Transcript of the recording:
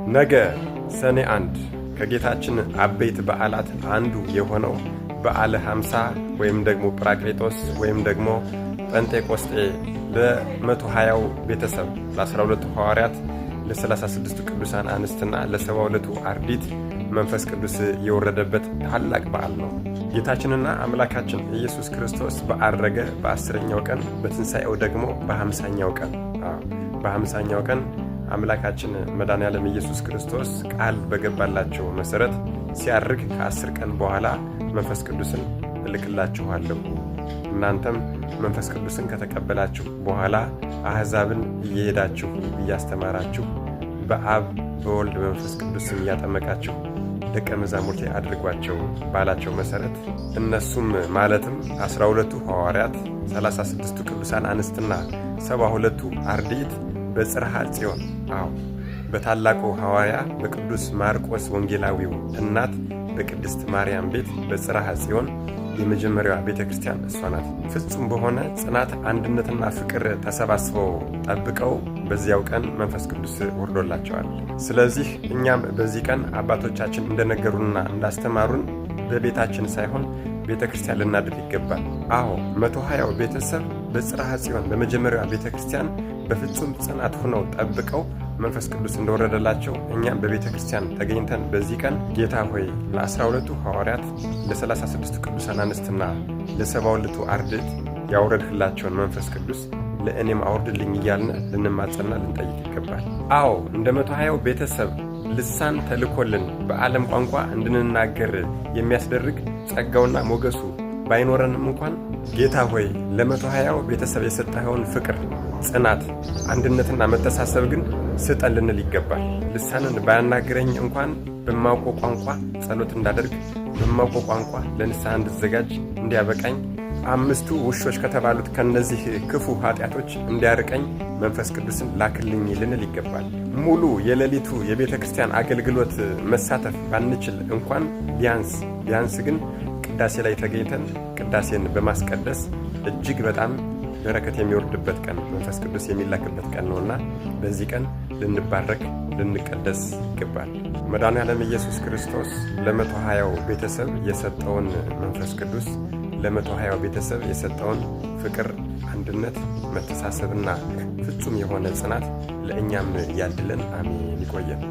ነገ ሰኔ 1 ከጌታችን አበይት በዓላት አንዱ የሆነው በዓለ ሃምሳ ወይም ደግሞ ጰራቅሊጦስ ወይም ደግሞ ጴንጤቆስጤ ለ120 ቤተሰብ ለ12 ሐዋርያት ለ36 ቅዱሳን አንስትና ለ72 አርዲት መንፈስ ቅዱስ የወረደበት ታላቅ በዓል ነው። ጌታችንና አምላካችን ኢየሱስ ክርስቶስ በአረገ በ10ኛው ቀን በትንሣኤው ደግሞ በ50ኛው ቀን በ50ኛው ቀን አምላካችን መድኃኔዓለም ኢየሱስ ክርስቶስ ቃል በገባላቸው መሰረት ሲያርግ ከ10 ቀን በኋላ መንፈስ ቅዱስን እልክላችኋለሁ፣ እናንተም መንፈስ ቅዱስን ከተቀበላችሁ በኋላ አሕዛብን እየሄዳችሁ እያስተማራችሁ በአብ በወልድ መንፈስ ቅዱስን እያጠመቃችሁ ደቀ መዛሙርቴ አድርጓቸው ባላቸው መሰረት እነሱም ማለትም 12ቱ ሐዋርያት 36ቱ ቅዱሳን አንስትና 72ቱ አርድእት በጽርሐ ጽዮን በታላቁ ሐዋርያ በቅዱስ ማርቆስ ወንጌላዊው እናት በቅድስት ማርያም ቤት በጽርሐ ጽዮን የመጀመሪያዋ ቤተክርስቲያን እሷ ናት። ፍጹም በሆነ ጽናት አንድነትና ፍቅር ተሰባስበው ጠብቀው በዚያው ቀን መንፈስ ቅዱስ ወርዶላቸዋል። ስለዚህ እኛም በዚህ ቀን አባቶቻችን እንደነገሩንና እንዳስተማሩን በቤታችን ሳይሆን ቤተክርስቲያን ልናድር ይገባል። 120 ቤተሰብ በጽርሐ ጽዮን በመጀመሪያዋ ቤተክርስቲያን በፍጹም ጽናት ሆነው ጠብቀው መንፈስ ቅዱስ እንደወረደላቸው እኛም በቤተክርስቲያን ተገኝተን በዚህ ቀን ጌታ ሆይ ለ12ቱ ሐዋርያት ለ36ቱ ቅዱሳን አንስትና ለ72ቱ አርድእት ያወረድህላቸውን መንፈስ ቅዱስ ለእኔም አውርድልኝ እያልን ልንማጸና ልንጠይቅ ይገባል። እንደ 120 ቤተሰብ ልሳን ተልኮልን በዓለም ቋንቋ እንድንናገር የሚያስደርግ ጸጋውና ሞገሱ ባይኖረንም እንኳን ጌታ ሆይ ለ120 ቤተሰብ የሰጠኸውን ፍቅር፣ ጽናት፣ አንድነትና መተሳሰብ ግን ስጠን ልንል ይገባል። ልሳንን ባያናግረኝ እንኳን በማውቀው ቋንቋ ጸሎት እንዳደርግ በማውቀው ቋንቋ ለንስሐ እንድዘጋጅ እንዲያበቃኝ 5ቱ ውሾች ከተባሉት ከነዚህ ክፉ ኃጢአቶች እንዲያርቀኝ መንፈስ ቅዱስን ላክልኝ ልንል ይገባል። ሙሉ የሌሊቱ የቤተ ክርስቲያን አገልግሎት መሳተፍ ባንችል እንኳን ቢያንስ ግን ቅዳሴ ላይ ተገኝተን ቅዳሴን በማስቀደስ እጅግ በጣም በረከት የሚወርድበት ቀን መንፈስ ቅዱስ የሚላክበት ቀን ነውና በዚህ ቀን ልንባረክ ልንቀደስ ይገባል። መድኃኔዓለም ኢየሱስ ክርስቶስ ለ120 ቤተሰብ የሰጠውን መንፈስ ቅዱስ ለ120 ቤተሰብ የሰጠውን ፍቅር፣ አንድነት፣ መተሳሰብና ፍጹም የሆነ ጽናት ለእኛም ያድለን። አሜን። ይቆየን።